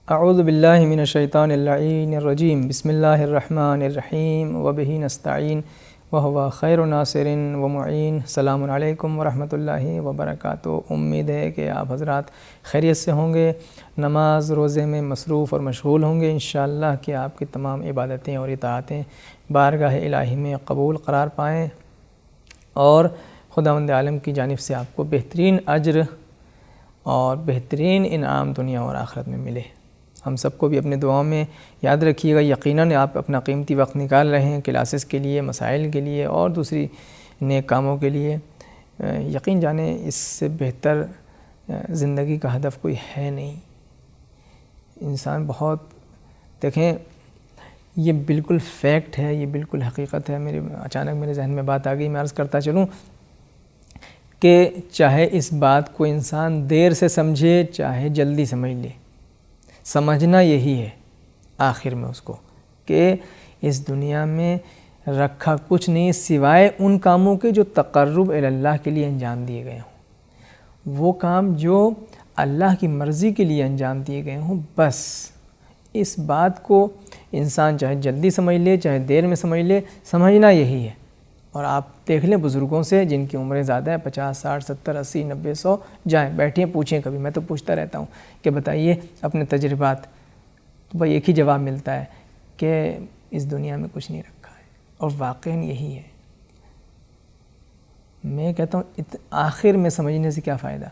اعوذ باللہ من الشیطان اللعین الرجیم بسم اللہ الرحمن الرحیم وبہ نستعین وہو خیر ناصر ومعین۔ السلام علیکم ورحمۃ اللہ وبرکاتہ۔ امید ہے کہ آپ حضرات خیریت سے ہوں گے، نماز روزے میں مصروف اور مشغول ہوں گے انشاءاللہ کہ آپ کی تمام عبادتیں اور اطاعتیں بارگاہ الہی میں قبول قرار پائیں اور خداوند عالم کی جانب سے آپ کو بہترین اجر اور بہترین انعام دنیا اور آخرت میں ملے۔ ہم سب کو بھی اپنے دعاؤں میں یاد رکھیے گا۔ یقیناً آپ اپنا قیمتی وقت نکال رہے ہیں کلاسز کے لیے، مسائل کے لیے اور دوسری نیک کاموں کے لیے۔ یقین جانیں اس سے بہتر زندگی کا ہدف کوئی ہے نہیں۔ انسان بہت دیکھیں، یہ بالکل فیکٹ ہے، یہ بالکل حقیقت ہے۔ اچانک میرے ذہن میں بات آ گئی، میں عرض کرتا چلوں کہ چاہے اس بات کو انسان دیر سے سمجھے چاہے جلدی سمجھ لے، سمجھنا یہی ہے آخر میں اس کو کہ اس دنیا میں رکھا کچھ نہیں سوائے ان کاموں کے جو تقرب اللہ کے لیے انجام دیے گئے ہوں، وہ کام جو اللہ کی مرضی کے لیے انجام دیے گئے ہوں۔ بس اس بات کو انسان چاہے جلدی سمجھ لے چاہے دیر میں سمجھ لے، سمجھنا یہی ہے۔ اور آپ دیکھ لیں بزرگوں سے جن کی عمریں زیادہ ہیں، 50 60 70 80 90 100، جائیں بیٹھیں پوچھیں، کبھی میں تو پوچھتا رہتا ہوں کہ بتائیے اپنے تجربات، تو بھائی ایک ہی جواب ملتا ہے کہ اس دنیا میں کچھ نہیں رکھا ہے، اور واقعاً یہی ہے۔ میں کہتا ہوں آخر میں سمجھنے سے کیا فائدہ،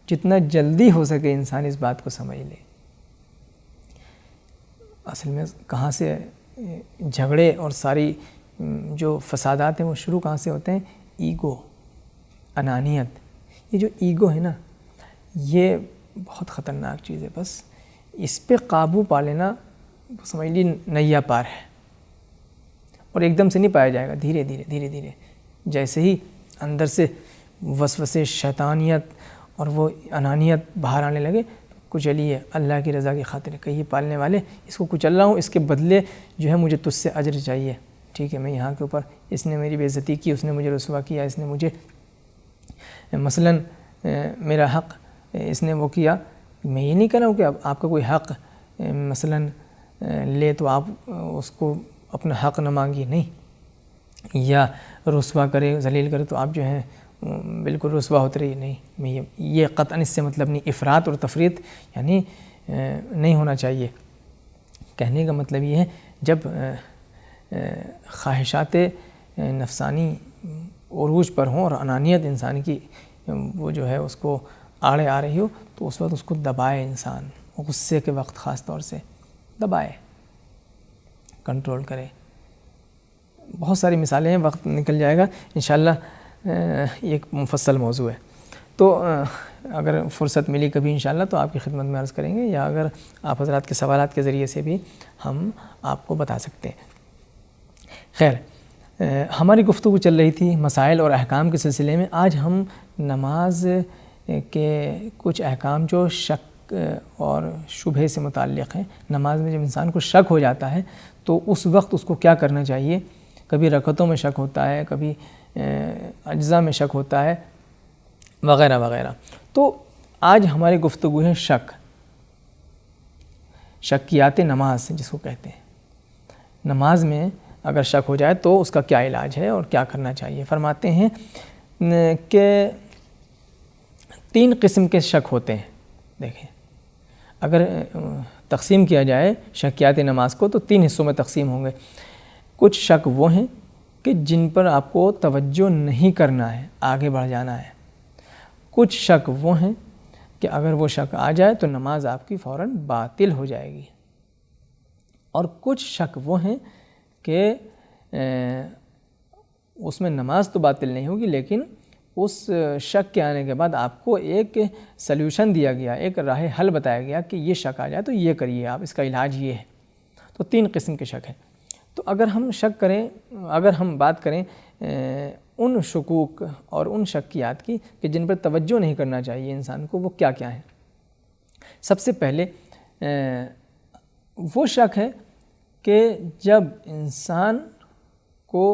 جتنا جلدی ہو سکے انسان اس بات کو سمجھ لے۔ اصل میں کہاں سے جھگڑے اور ساری جو فسادات ہیں وہ شروع کہاں سے ہوتے ہیں؟ ایگو، انانیت۔ یہ جو ایگو ہے نا، یہ بہت خطرناک چیز ہے۔ بس اس پہ قابو پا لینا سمجھ لی نیا پار ہے، اور ایک دم سے نہیں پایا جائے گا، دھیرے دھیرے دھیرے دھیرے جیسے ہی اندر سے وسوسے شیطانیت اور وہ انانیت باہر آنے لگے، کچلیے اللہ کی رضا کی خاطر۔ کہیے پالنے والے اس کو کچل رہا ہوں، اس کے بدلے جو ہے مجھے تجھ سے اجر چاہیے، ٹھیک ہے؟ میں یہاں کے اوپر اس نے میری بے عزتی کی، اس نے مجھے رسوا کیا، اس نے مجھے مثلاً میرا حق اس نے وہ کیا۔ میں یہ نہیں کہہ رہا ہوں کہ آپ کا کوئی حق مثلاً لے تو آپ اس کو اپنا حق نہ مانگیے، نہیں، یا رسوا کرے ذلیل کرے تو آپ جو ہیں بالکل رسوا ہوتے رہیے، نہیں۔ میں یہ قطعاً اس سے مطلب نہیں، افراط اور تفریط یعنی نہیں ہونا چاہیے۔ کہنے کا مطلب یہ ہے جب خواہشات نفسانی عروج پر ہوں اور انانیت انسان کی وہ جو ہے اس کو آڑے آ رہی ہو، تو اس وقت اس کو دبائے، انسان غصے کے وقت خاص طور سے دبائے، کنٹرول کرے۔ بہت ساری مثالیں ہیں، وقت نکل جائے گا انشاءاللہ، ایک مفصل موضوع ہے۔ تو اگر فرصت ملی کبھی انشاءاللہ تو آپ کی خدمت میں عرض کریں گے، یا اگر آپ حضرات کے سوالات کے ذریعے سے بھی ہم آپ کو بتا سکتے ہیں۔ خیر، ہماری گفتگو چل رہی تھی مسائل اور احکام کے سلسلے میں۔ آج ہم نماز کے کچھ احکام جو شک اور شبہے سے متعلق ہیں۔ نماز میں جب انسان کو شک ہو جاتا ہے تو اس وقت اس کو کیا کرنا چاہیے؟ کبھی رکعتوں میں شک ہوتا ہے، کبھی اجزاء میں شک ہوتا ہے، وغیرہ وغیرہ۔ تو آج ہماری گفتگو ہے شک، شکیات نماز جس کو کہتے ہیں۔ نماز میں اگر شک ہو جائے تو اس کا کیا علاج ہے اور کیا کرنا چاہیے؟ فرماتے ہیں کہ 3 قسم کے شک ہوتے ہیں۔ دیکھیں، اگر تقسیم کیا جائے شکیات نماز کو تو 3 حصوں میں تقسیم ہوں گے۔ کچھ شک وہ ہیں کہ جن پر آپ کو توجہ نہیں کرنا ہے، آگے بڑھ جانا ہے۔ کچھ شک وہ ہیں کہ اگر وہ شک آ جائے تو نماز آپ کی فوراً باطل ہو جائے گی۔ اور کچھ شک وہ ہیں کہ اس میں نماز تو باطل نہیں ہوگی، لیکن اس شک کے آنے کے بعد آپ کو ایک سلیوشن دیا گیا، ایک راہ حل بتایا گیا کہ یہ شک آ جائے تو یہ کریے آپ، اس کا علاج یہ ہے۔ تو 3 قسم کے شک ہیں۔ تو اگر ہم شک کریں، اگر ہم بات کریں ان شکوک اور ان شکیات کی کہ جن پر توجہ نہیں کرنا چاہیے انسان کو، وہ کیا کیا ہیں؟ سب سے پہلے وہ شک ہے کہ جب انسان کو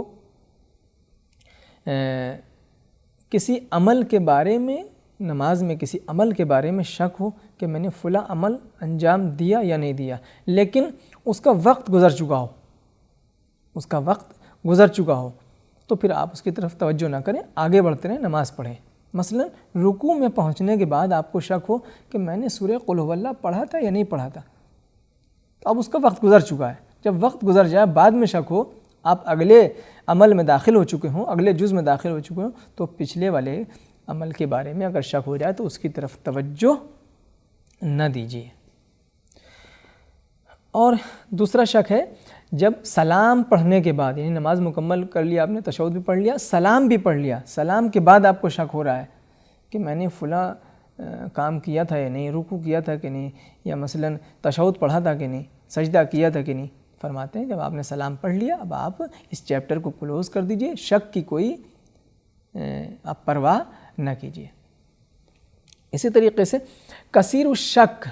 کسی عمل کے بارے میں نماز میں کسی عمل کے بارے میں شک ہو کہ میں نے فلاں عمل انجام دیا یا نہیں دیا، لیکن اس کا وقت گزر چکا ہو، تو پھر آپ اس کی طرف توجہ نہ کریں، آگے بڑھتے رہیں، نماز پڑھیں۔ مثلا رکوع میں پہنچنے کے بعد آپ کو شک ہو کہ میں نے سورہ قل هو اللہ پڑھا تھا یا نہیں پڑھا تھا، تو اب اس کا وقت گزر چکا ہے۔ جب وقت گزر جائے، بعد میں شک ہو، آپ اگلے عمل میں داخل ہو چکے ہوں، اگلے جز میں داخل ہو چکے ہوں، تو پچھلے والے عمل کے بارے میں اگر شک ہو جائے تو اس کی طرف توجہ نہ دیجیے۔ اور دوسرا شک ہے جب سلام پڑھنے کے بعد، یعنی نماز مکمل کر لیا آپ نے، تشہد بھی پڑھ لیا، سلام بھی پڑھ لیا، سلام کے بعد آپ کو شک ہو رہا ہے کہ میں نے فلاں کام کیا تھا یا نہیں، رکوع کیا تھا کہ نہیں، یا مثلا تشہد پڑھا تھا کہ نہیں، سجدہ کیا تھا کہ نہیں۔ فرماتے ہیں جب آپ نے سلام پڑھ لیا، اب آپ اس چیپٹر کو کلوز کر دیجئے، شک کی کوئی آپ پرواہ نہ کیجیے۔ اسی طریقے سے کثیر الشک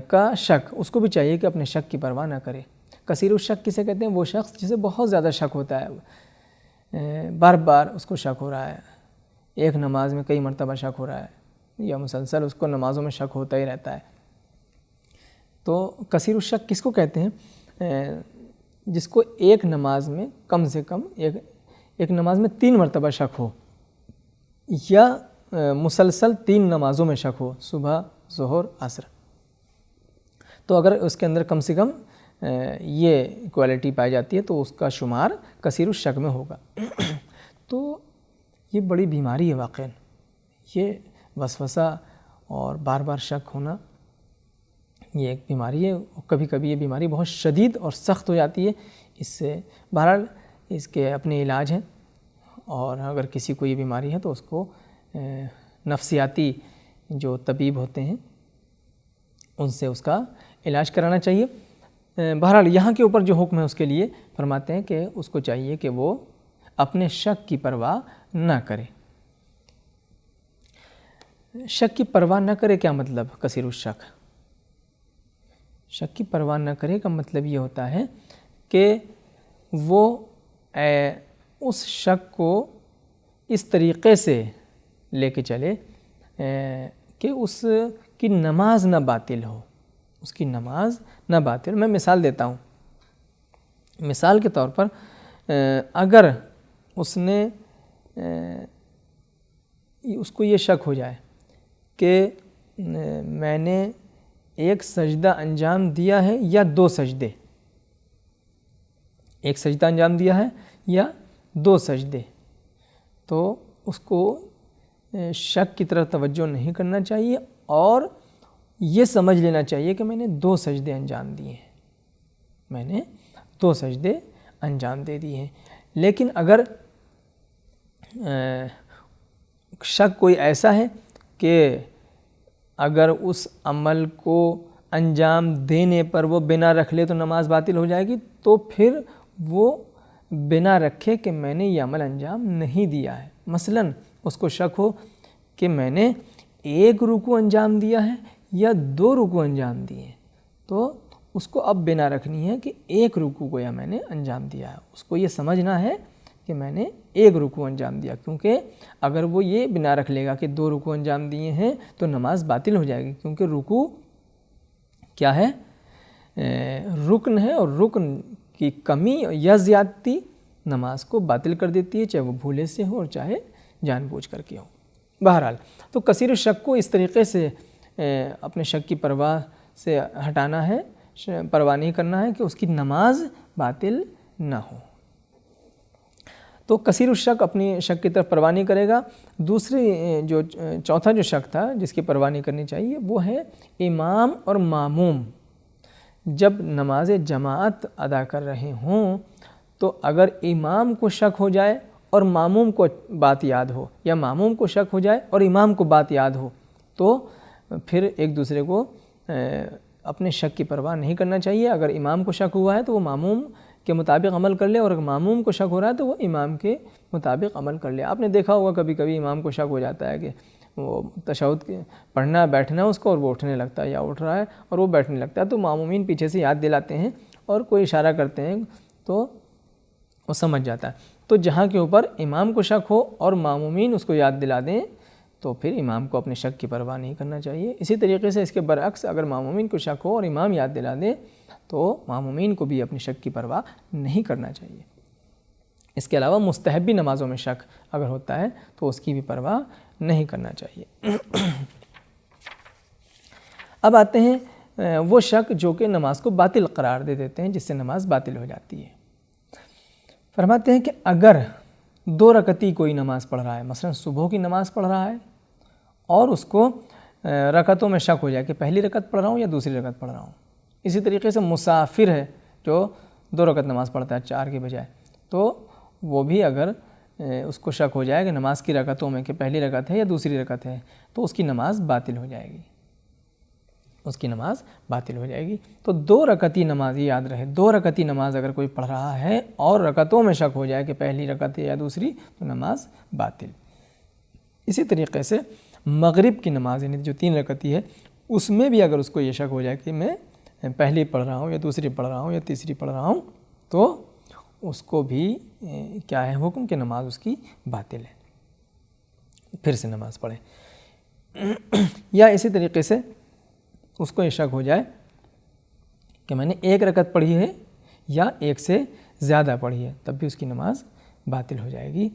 کا شک، اس کو بھی چاہیے کہ اپنے شک کی پرواہ نہ کرے۔ کثیر الشک کسے کہتے ہیں؟ وہ شخص جسے بہت زیادہ شک ہوتا ہے، بار بار اس کو شک ہو رہا ہے، ایک نماز میں کئی مرتبہ شک ہو رہا ہے، یا مسلسل اس کو نمازوں میں شک ہوتا ہی رہتا ہے۔ تو کثیر الشک کس کو کہتے ہیں؟ جس کو ایک نماز میں کم سے کم ایک نماز میں 3 مرتبہ شک ہو، یا مسلسل 3 نمازوں میں شک ہو، صبح، ظہر، عصر۔ تو اگر اس کے اندر کم سے کم یہ کوالٹی پائی جاتی ہے تو اس کا شمار کثیر الشک میں ہوگا۔ تو یہ بڑی بیماری ہے واقعاً، یہ وسوسہ اور بار بار شک ہونا، یہ ایک بیماری ہے، اور کبھی کبھی یہ بیماری بہت شدید اور سخت ہو جاتی ہے۔ اس سے بہرحال اس کے اپنے علاج ہیں، اور اگر کسی کو یہ بیماری ہے تو اس کو نفسیاتی جو طبیب ہوتے ہیں ان سے اس کا علاج کرانا چاہیے۔ بہرحال یہاں کے اوپر جو حکم ہے اس کے لیے فرماتے ہیں کہ اس کو چاہیے کہ وہ اپنے شک کی پرواہ نہ کرے۔ شک کی پرواہ نہ کرے کیا مطلب؟ کثیر الشک، شک کی پرواہ نہ کرے کا مطلب یہ ہوتا ہے کہ وہ اس شک کو اس طریقے سے لے کے چلے کہ اس کی نماز نہ باطل ہو، اس کی نماز نہ باطل۔ میں مثال دیتا ہوں۔ مثال کے طور پر اگر اس نے اس کو یہ شک ہو جائے کہ میں نے ایک سجدہ انجام دیا ہے یا 2 سجدے، ایک سجدہ انجام دیا ہے یا 2 سجدے، تو اس کو شک کی طرف توجہ نہیں کرنا چاہیے، اور یہ سمجھ لینا چاہیے کہ میں نے 2 سجدے انجام دیے ہیں، میں نے 2 سجدے انجام دے دیے ہیں۔ لیکن اگر شک کوئی ایسا ہے کہ اگر اس عمل کو انجام دینے پر وہ بنا رکھ لے تو نماز باطل ہو جائے گی، تو پھر وہ بنا رکھے کہ میں نے یہ عمل انجام نہیں دیا ہے۔ مثلاً اس کو شک ہو کہ میں نے 1 رکوع انجام دیا ہے یا 2 رکوع انجام دیے ہیں، تو اس کو اب بنا رکھنی ہے کہ 1 رکوع کو یا میں نے انجام دیا ہے، اس کو یہ سمجھنا ہے کہ میں نے 1 رکوع انجام دیا، کیونکہ اگر وہ یہ بنا رکھ لے گا کہ 2 رکوع انجام دیے ہیں تو نماز باطل ہو جائے گی، کیونکہ رکوع کیا ہے؟ رکن ہے، اور رکن کی کمی یا زیادتی نماز کو باطل کر دیتی ہے، چاہے وہ بھولے سے ہو اور چاہے جان بوجھ کر کے ہو۔ بہرحال تو کثیر الشک کو اس طریقے سے اپنے شک کی پرواہ سے ہٹانا ہے، پرواہ نہیں کرنا ہے کہ اس کی نماز باطل نہ ہو۔ تو کثیر الشک اپنی شک کی طرف پرواہ نہیں کرے گا۔ دوسری جو چوتھا جو شک تھا جس کی پرواہ نہیں کرنی چاہیے وہ ہے امام اور ماموم جب نماز جماعت ادا کر رہے ہوں، تو اگر امام کو شک ہو جائے اور ماموم کو بات یاد ہو، یا ماموم کو شک ہو جائے اور امام کو بات یاد ہو، تو پھر ایک دوسرے کو اپنے شک کی پرواہ نہیں کرنا چاہیے۔ اگر امام کو شک ہوا ہے تو وہ ماموم کے مطابق عمل کر لے، اور اگر ماموم کو شک ہو رہا ہے تو وہ امام کے مطابق عمل کر لے۔ آپ نے دیکھا ہوگا کبھی کبھی امام کو شک ہو جاتا ہے کہ وہ تشہد پڑھنا بیٹھنا ہے اس کو، اور وہ اٹھنے لگتا ہے یا اٹھ رہا ہے اور وہ بیٹھنے لگتا ہے، تو مامومین پیچھے سے یاد دلاتے ہیں اور کوئی اشارہ کرتے ہیں تو وہ سمجھ جاتا ہے۔ تو جہاں کے اوپر امام کو شک ہو اور مامومین اس کو یاد دلا دیں تو پھر امام کو اپنے شک کی پرواہ نہیں کرنا چاہیے۔ اسی طریقے سے اس کے برعکس اگر مامومین کو شک ہو اور امام یاد دلا دے تو مامومین کو بھی اپنے شک کی پرواہ نہیں کرنا چاہیے۔ اس کے علاوہ مستحبی نمازوں میں شک اگر ہوتا ہے تو اس کی بھی پرواہ نہیں کرنا چاہیے۔ اب آتے ہیں وہ شک جو کہ نماز کو باطل قرار دے دیتے ہیں، جس سے نماز باطل ہو جاتی ہے۔ فرماتے ہیں کہ اگر 2 رکعتی کوئی نماز پڑھ رہا ہے، مثلا صبح کی نماز پڑھ رہا ہے اور اس کو رکعتوں میں شک ہو جائے کہ پہلی رکعت پڑھ رہا ہوں یا دوسری رکعت پڑھ رہا ہوں۔ اسی طریقے سے مسافر ہے جو 2 رکعت نماز پڑھتا ہے 4 کے بجائے، تو وہ بھی اگر اس کو شک ہو جائے کہ نماز کی رکعتوں میں کہ پہلی رکعت ہے یا دوسری رکعت ہے تو اس کی نماز باطل ہو جائے گی، اس کی نماز باطل ہو جائے گی۔ تو 2 رکعتی نماز، یہ یاد رہے، 2 رکعتی نماز اگر کوئی پڑھ رہا ہے اور رکعتوں میں شک ہو جائے کہ پہلی رکعت ہے یا دوسری تو نماز باطل۔ اسی طریقے سے مغرب کی نماز یعنی جو 3 رکعتی ہے اس میں بھی اگر اس کو یہ شک ہو جائے کہ میں پہلی پڑھ رہا ہوں یا دوسری پڑھ رہا ہوں یا تیسری پڑھ رہا ہوں تو اس کو بھی کیا ہے حکم کہ نماز اس کی باطل ہے، پھر سے نماز پڑھے۔ یا اسی طریقے سے اس کو یہ شک ہو جائے کہ میں نے 1 رکعت پڑھی ہے یا 1 سے زیادہ پڑھی ہے، تب بھی اس کی نماز باطل ہو جائے گی۔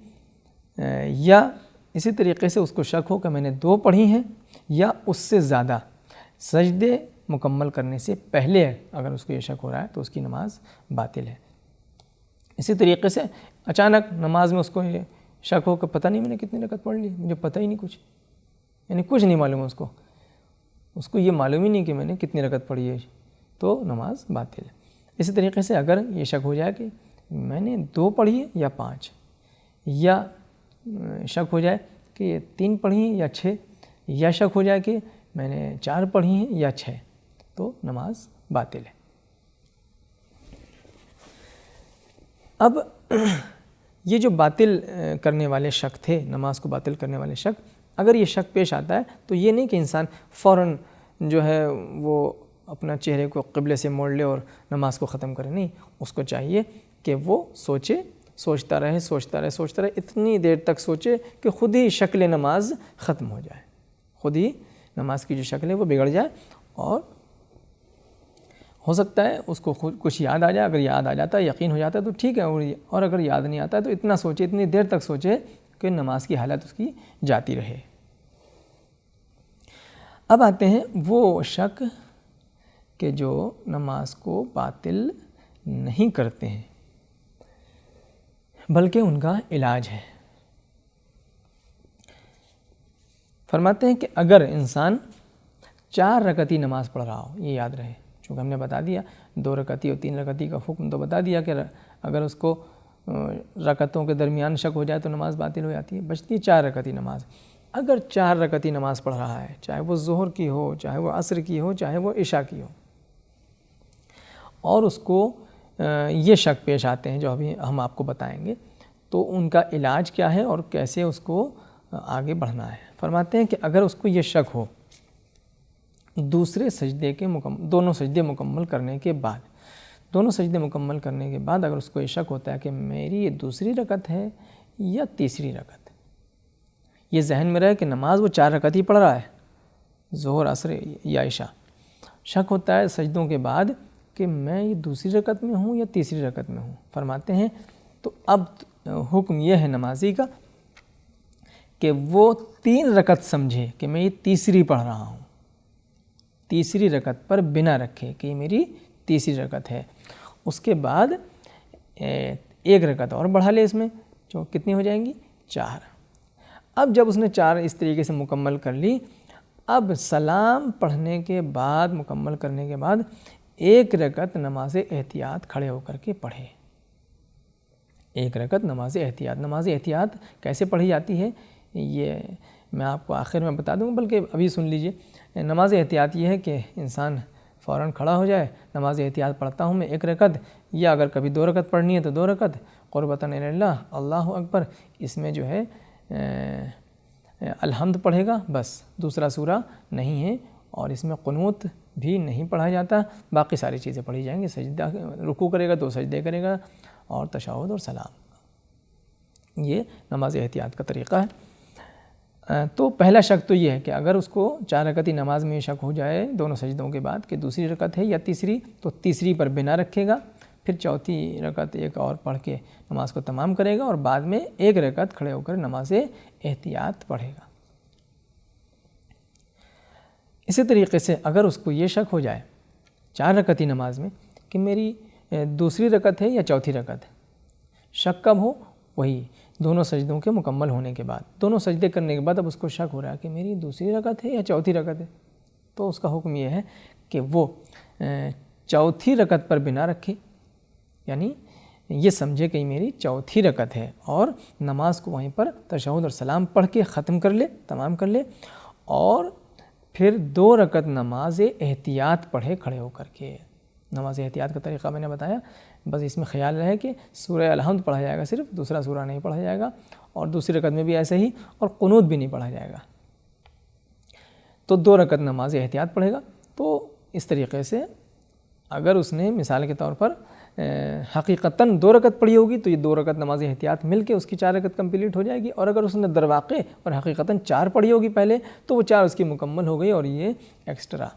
یا اسی طریقے سے اس کو شک ہو کہ میں نے 2 پڑھی ہیں یا اس سے زیادہ، سجدے مکمل کرنے سے پہلے اگر اس کو یہ شک ہو رہا ہے تو اس کی نماز باطل ہے۔ اسی طریقے سے اچانک نماز میں اس کو یہ شک ہو کہ پتہ نہیں میں نے کتنی رکعت پڑھ لی، مجھے پتہ ہی نہیں کچھ، یعنی کچھ نہیں معلوم اس کو یہ معلوم ہی نہیں کہ میں نے کتنی رکعت پڑھی ہے، تو نماز باطل ہے۔ اسی طریقے سے اگر یہ شک ہو جائے کہ میں نے 2 پڑھی ہے یا 5، یا شک ہو جائے کہ یہ 3 پڑھی ہیں یا 6، یا شک ہو جائے کہ میں نے 4 پڑھی ہیں یا 6، تو نماز باطل ہے۔ اب یہ جو باطل کرنے والے شک تھے، نماز کو باطل کرنے والے شک، اگر یہ شک پیش آتا ہے تو یہ نہیں کہ انسان فوراً جو ہے وہ اپنا چہرے کو قبلے سے موڑ لے اور نماز کو ختم کرے، نہیں، اس کو چاہیے کہ وہ سوچتا رہے اتنی دیر تک سوچے کہ خود ہی شکل نماز ختم ہو جائے، خود ہی نماز کی جو شکل ہے وہ بگڑ جائے، اور ہو سکتا ہے اس کو خود کچھ یاد آ جائے، اگر یاد آ جاتا ہے یقین ہو جاتا ہے تو ٹھیک ہے، اور اگر یاد نہیں آتا ہے تو اتنا سوچے، اتنی دیر تک سوچے کہ نماز کی حالت اس کی جاتی رہے۔ اب آتے ہیں وہ شک کہ جو نماز کو باطل نہیں کرتے ہیں بلکہ ان کا علاج ہے۔ فرماتے ہیں کہ اگر انسان 4 رکعتی نماز پڑھ رہا ہو، یہ یاد رہے، چونکہ ہم نے بتا دیا 2 رکعتی اور 3 رکعتی کا حکم تو بتا دیا کہ اگر اس کو رکعتوں کے درمیان شک ہو جائے تو نماز باطل ہو جاتی ہے، بچتی ہے 4 رکعتی نماز۔ اگر 4 رکعتی نماز پڑھ رہا ہے، چاہے وہ ظہر کی ہو، چاہے وہ عصر کی ہو، چاہے وہ عشاء کی ہو، اور اس کو یہ شک پیش آتے ہیں جو ابھی ہم آپ کو بتائیں گے، تو ان کا علاج کیا ہے اور کیسے اس کو آگے بڑھنا ہے۔ فرماتے ہیں کہ اگر اس کو یہ شک ہو دونوں سجدے مکمل کرنے کے بعد اگر اس کو یہ شک ہوتا ہے کہ میری یہ دوسری رکعت ہے یا تیسری رکعت، یہ ذہن میں رہے کہ نماز وہ 4 رکعت ہی پڑھ رہا ہے، ظہر، عصر یا عشاء، شک ہوتا ہے سجدوں کے بعد کہ میں یہ دوسری رکعت میں ہوں یا تیسری رکعت میں ہوں، فرماتے ہیں تو اب حکم یہ ہے نمازی کا کہ وہ 3 رکعت سمجھے کہ میں یہ تیسری پڑھ رہا ہوں، تیسری رکعت پر بنا رکھے کہ یہ میری تیسری رکعت ہے، اس کے بعد 1 رکعت اور بڑھا لے، اس میں جو کتنی ہو جائیں گی 4۔ اب جب اس نے 4 اس طریقے سے مکمل کر لی، اب سلام پڑھنے کے بعد مکمل کرنے کے بعد 1 رکعت نماز احتیاط کھڑے ہو کر کے پڑھے، 1 رکعت نماز احتیاط کیسے پڑھی جاتی ہے یہ میں آپ کو آخر میں بتا دوں گا، بلکہ ابھی سن لیجئے۔ نماز احتیاط یہ ہے کہ انسان فوراً کھڑا ہو جائے، نماز احتیاط پڑھتا ہوں میں 1 رکعت، یا اگر کبھی 2 رکعت پڑھنی ہے تو 2 رکعت قربتاً اللہ، اللہ اکبر، اس میں جو ہے الحمد پڑھے گا، بس دوسرا سورہ نہیں ہے، اور اس میں قنوت بھی نہیں پڑھا جاتا، باقی ساری چیزیں پڑھی جائیں گی، سجدہ رکوع کرے گا 2 سجدے کرے گا، اور تشہد اور سلام، یہ نماز احتیاط کا طریقہ ہے۔ تو پہلا شک تو یہ ہے کہ اگر اس کو 4 رکعتی نماز میں یہ شک ہو جائے دونوں سجدوں کے بعد کہ دوسری رکعت ہے یا تیسری، تو تیسری پر بنا رکھے گا، پھر چوتھی رکعت ایک اور پڑھ کے نماز کو تمام کرے گا اور بعد میں ایک رکعت کھڑے ہو کر نماز احتیاط پڑھے گا۔ اسی طریقے سے اگر اس کو یہ شک ہو جائے 4 رکعتی نماز میں کہ میری دوسری رکعت ہے یا چوتھی رکعت ہے، شک کب ہو؟ وہی دونوں سجدوں کے مکمل ہونے کے بعد، دونوں سجدے کرنے کے بعد اب اس کو شک ہو رہا ہے کہ میری دوسری رکعت ہے یا چوتھی رکعت ہے، تو اس کا حکم یہ ہے کہ وہ چوتھی رکعت پر بنا رکھے، یعنی یہ سمجھے کہ میری چوتھی رکعت ہے اور نماز کو وہیں پر تشہد اور سلام پڑھ کے ختم کر لے، تمام کر لے، اور پھر 2 رکعت نماز احتیاط پڑھے کھڑے ہو کر کے۔ نماز احتیاط کا طریقہ میں نے بتایا، بس اس میں خیال رہے کہ سورہ الحمد پڑھا جائے گا، صرف دوسرا سورہ نہیں پڑھا جائے گا، اور دوسری رکعت میں بھی ایسے ہی، اور قنوت بھی نہیں پڑھا جائے گا۔ تو 2 رکعت نماز احتیاط پڑھے گا۔ تو اس طریقے سے اگر اس نے مثال کے طور پر حقیقتاً 2 رکعت پڑھی ہوگی تو یہ 2 رکعت نماز احتیاط مل کے اس کی 4 رکعت کمپلیٹ ہو جائے گی، اور اگر اس نے درواقع اور حقیقتاً 4 پڑھی ہوگی پہلے تو وہ 4 اس کی مکمل ہو گئی اور یہ ایکسٹرا۔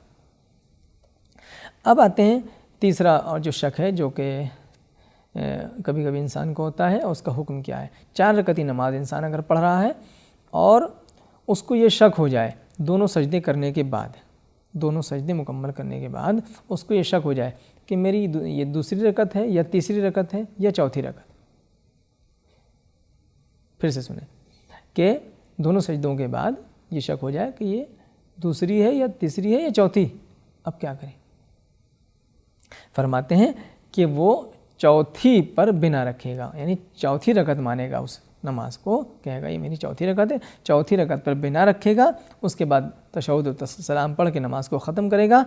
اب آتے ہیں تیسرا اور جو شک ہے جو کہ کبھی کبھی انسان کو ہوتا ہے، اور اس کا حکم کیا ہے۔ 4 رکعتی نماز انسان اگر پڑھ رہا ہے اور اس کو یہ شک ہو جائے دونوں سجدے کرنے کے بعد، دونوں سجدے مکمل کرنے کے بعد اس کو یہ شک ہو جائے کہ میری یہ دوسری رکعت ہے یا تیسری رکعت ہے یا چوتھی رکعت۔ پھر سے سنیں کہ دونوں سجدوں کے بعد یہ شک ہو جائے کہ یہ دوسری ہے یا تیسری ہے یا چوتھی، اب کیا کریں؟ فرماتے ہیں کہ وہ چوتھی پر بنا رکھے گا، یعنی چوتھی رکعت مانے گا، اس نماز کو کہے گا یہ میری چوتھی رکعت ہے، چوتھی رکعت پر بنا رکھے گا، اس کے بعد تشہد و سلام پڑھ کے نماز کو ختم کرے گا،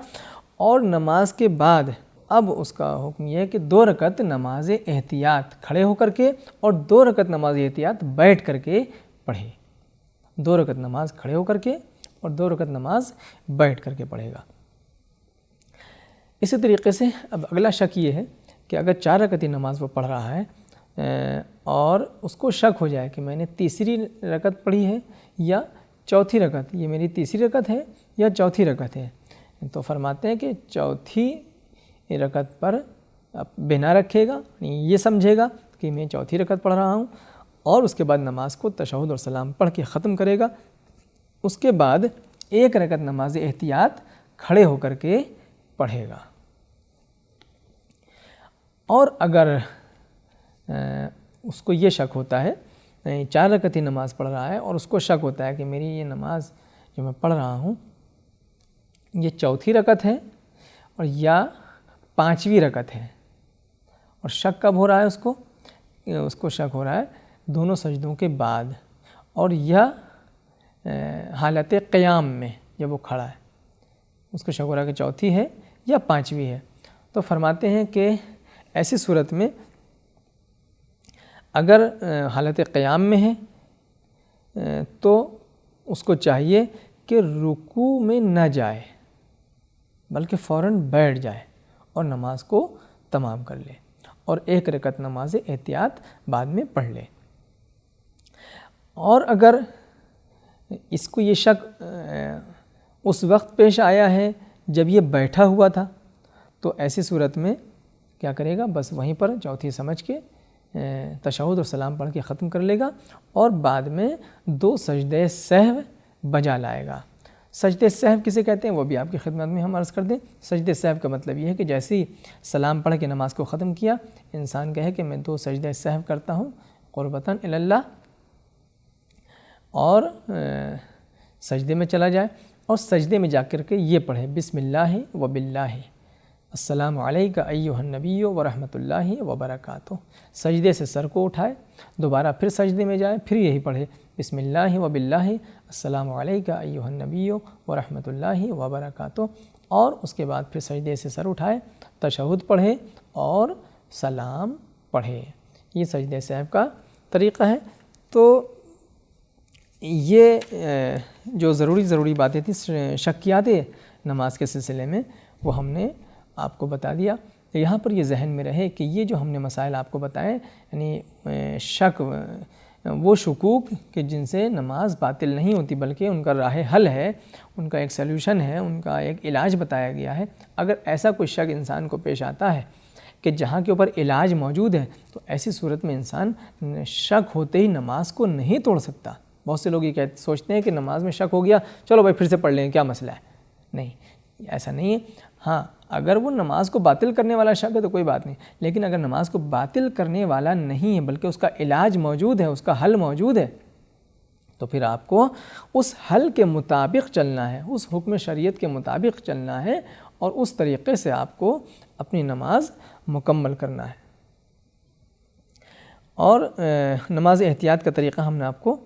اور نماز کے بعد اب اس کا حکم یہ ہے کہ 2 رکعت نماز احتیاط کھڑے ہو کر کے اور 2 رکعت نماز احتیاط بیٹھ کر کے پڑھے۔ 2 رکعت نماز کھڑے ہو کر کے اور 2 رکعت نماز بیٹھ کر کے پڑھے گا۔ اسی طریقے سے اب اگلا شک یہ ہے کہ اگر 4 رکعتی نماز وہ پڑھ رہا ہے اور اس کو شک ہو جائے کہ میں نے تیسری رکعت پڑھی ہے یا چوتھی رکعت، یہ میری تیسری رکعت ہے یا چوتھی رکعت ہے، تو فرماتے ہیں کہ چوتھی رکعت پر بنا رکھے گا، یہ سمجھے گا کہ میں چوتھی رکعت پڑھ رہا ہوں، اور اس کے بعد نماز کو تشہد اور سلام پڑھ کے ختم کرے گا۔ اس کے بعد 1 رکعت نماز احتیاط کھڑے ہو کر کے پڑھے گا۔ اور اگر اس کو یہ شک ہوتا ہے 4 رکعتی نماز پڑھ رہا ہے اور اس کو شک ہوتا ہے کہ میری یہ نماز جو میں پڑھ رہا ہوں یہ چوتھی رکعت ہے اور یا 5ویں رکعت ہے، اور شک کب ہو رہا ہے اس کو شک ہو رہا ہے دونوں سجدوں کے بعد، اور یہ حالت قیام میں جب وہ کھڑا ہے اس کو شک ہو رہا ہے کہ چوتھی ہے یا 5ویں ہے، تو فرماتے ہیں کہ ایسی صورت میں اگر حالت قیام میں ہے تو اس کو چاہیے کہ رکوع میں نہ جائے بلکہ فوراً بیٹھ جائے اور نماز کو تمام کر لے، اور 1 رکعت نماز احتیاط بعد میں پڑھ لے۔ اور اگر اس کو یہ شک اس وقت پیش آیا ہے جب یہ بیٹھا ہوا تھا، تو ایسی صورت میں کیا کرے گا؟ بس وہیں پر چوتھی سمجھ کے تشہد اور سلام پڑھ کے ختم کر لے گا، اور بعد میں 2 سجدے سہو بجا لائے گا۔ سجدے سہو کسے کہتے ہیں وہ بھی آپ کی خدمت میں ہم عرض کر دیں۔ سجدے سہو کا مطلب یہ ہے کہ جیسے ہی سلام پڑھ کے نماز کو ختم کیا، انسان کہے کہ میں 2 سجدے سہو کرتا ہوں قربتاً الی اللہ، اور سجدے میں چلا جائے، اور سجدے میں جا کر کے یہ پڑھے بسم اللہ و باللہ السلام علیکہ ایھا النبی ورحمۃ اللہ وبرکاتہ۔ سجدے سے سر کو اٹھائے، دوبارہ پھر سجدے میں جائے، پھر یہی پڑھے بسم اللہ و باللہ السلام علیکہ ایھا النبی ورحمۃ اللہ وبرکاتہ، اور اس کے بعد پھر سجدے سے سر اٹھائے، تشہد پڑھے اور سلام پڑھے۔ یہ سجدے سہو کا طریقہ ہے۔ تو یہ جو ضروری باتیں تھیں شکیات نماز کے سلسلے میں وہ ہم نے آپ کو بتا دیا۔ یہاں پر یہ ذہن میں رہے کہ یہ جو ہم نے مسائل آپ کو بتائے، یعنی شک وہ شکوک کہ جن سے نماز باطل نہیں ہوتی بلکہ ان کا راہ حل ہے، ان کا ایک سلیوشن ہے، ان کا ایک علاج بتایا گیا ہے، اگر ایسا کوئی شک انسان کو پیش آتا ہے کہ جہاں کے اوپر علاج موجود ہے تو ایسی صورت میں انسان شک ہوتے ہی نماز کو نہیں توڑ سکتا۔ بہت سے لوگ یہ سوچتے ہیں کہ نماز میں شک ہو گیا، چلو بھائی پھر سے پڑھ لیں، کیا مسئلہ ہے؟ نہیں، ایسا نہیں ہے۔ ہاں، اگر وہ نماز کو باطل کرنے والا شک ہے تو کوئی بات نہیں، لیکن اگر نماز کو باطل کرنے والا نہیں ہے بلکہ اس کا علاج موجود ہے، اس کا حل موجود ہے، تو پھر آپ کو اس حل کے مطابق چلنا ہے، اس حکم شریعت کے مطابق چلنا ہے اور اس طریقے سے آپ کو اپنی نماز مکمل کرنا ہے۔ اور نماز احتیاط کا طریقہ ہم نے آپ کو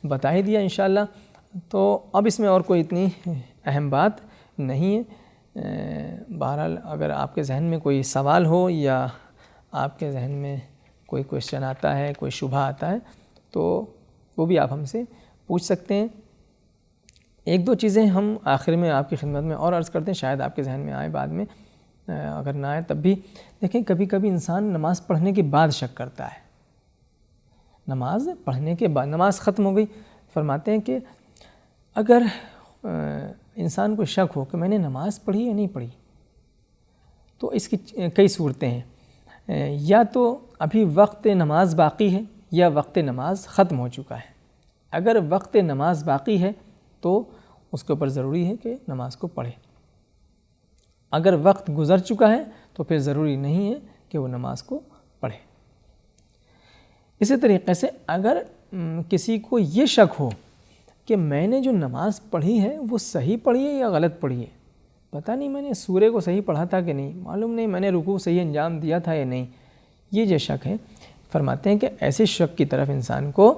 بتا ہی دیا انشاءاللہ، تو اب اس میں اور کوئی اتنی اہم بات نہیں ہے۔ بہرحال اگر آپ کے ذہن میں کوئی سوال ہو یا آپ کے ذہن میں کوئی کویسچن آتا ہے، کوئی شبہ آتا ہے تو وہ بھی آپ ہم سے پوچھ سکتے ہیں۔ ایک دو چیزیں ہم آخر میں آپ کی خدمت میں اور عرض کرتے ہیں، شاید آپ کے ذہن میں آئے بعد میں، اگر نہ آئے تب بھی دیکھیں، کبھی کبھی انسان نماز پڑھنے کے بعد شک کرتا ہے۔ نماز پڑھنے کے بعد نماز ختم ہو گئی، فرماتے ہیں کہ اگر انسان کو شک ہو کہ میں نے نماز پڑھی یا نہیں پڑھی تو اس کی کئی صورتیں ہیں، یا تو ابھی وقت نماز باقی ہے یا وقت نماز ختم ہو چکا ہے۔ اگر وقت نماز باقی ہے تو اس کے اوپر ضروری ہے کہ نماز کو پڑھے، اگر وقت گزر چکا ہے تو پھر ضروری نہیں ہے کہ وہ نماز کو پڑھے۔ اسی طریقے سے اگر کسی کو یہ شک ہو کہ میں نے جو نماز پڑھی ہے وہ صحیح پڑھی ہے یا غلط پڑھی ہے، پتہ نہیں میں نے سورے کو صحیح پڑھا تھا کہ نہیں، معلوم نہیں میں نے رکوع صحیح انجام دیا تھا یا نہیں، یہ جو شک ہے، فرماتے ہیں کہ ایسے شک کی طرف انسان کو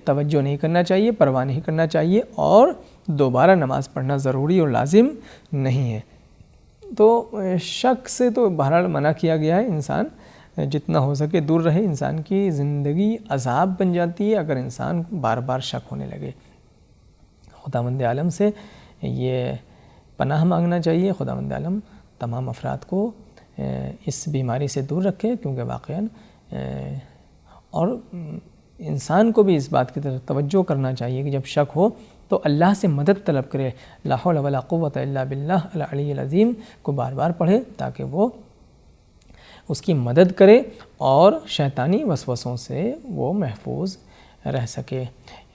توجہ نہیں کرنا چاہیے، پرواہ نہیں کرنا چاہیے، اور دوبارہ نماز پڑھنا ضروری اور لازم نہیں ہے۔ تو شک سے تو بہرحال منع کیا گیا ہے، انسان جتنا ہو سکے دور رہے، انسان کی زندگی عذاب بن جاتی ہے اگر انسان بار بار شک ہونے لگے۔ خداوند عالم سے یہ پناہ مانگنا چاہیے، خداوند عالم تمام افراد کو اس بیماری سے دور رکھے، کیونکہ واقعاً اور انسان کو بھی اس بات کی طرف توجہ کرنا چاہیے کہ جب شک ہو تو اللہ سے مدد طلب کرے، لا حول ولا قوت الا باللہ العلی العظیم کو بار بار پڑھے تاکہ وہ اس کی مدد کرے اور شیطانی وسوسوں سے وہ محفوظ رہ سکے۔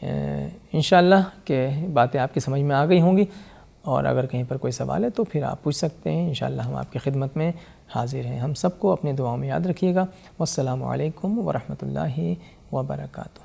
انشاءاللہ کہ باتیں آپ کی سمجھ میں آ گئی ہوں گی، اور اگر کہیں پر کوئی سوال ہے تو پھر آپ پوچھ سکتے ہیں، انشاءاللہ ہم آپ کی خدمت میں حاضر ہیں۔ ہم سب کو اپنے دعاؤں میں یاد رکھیے گا۔ والسلام علیکم ورحمۃ اللہ وبرکاتہ۔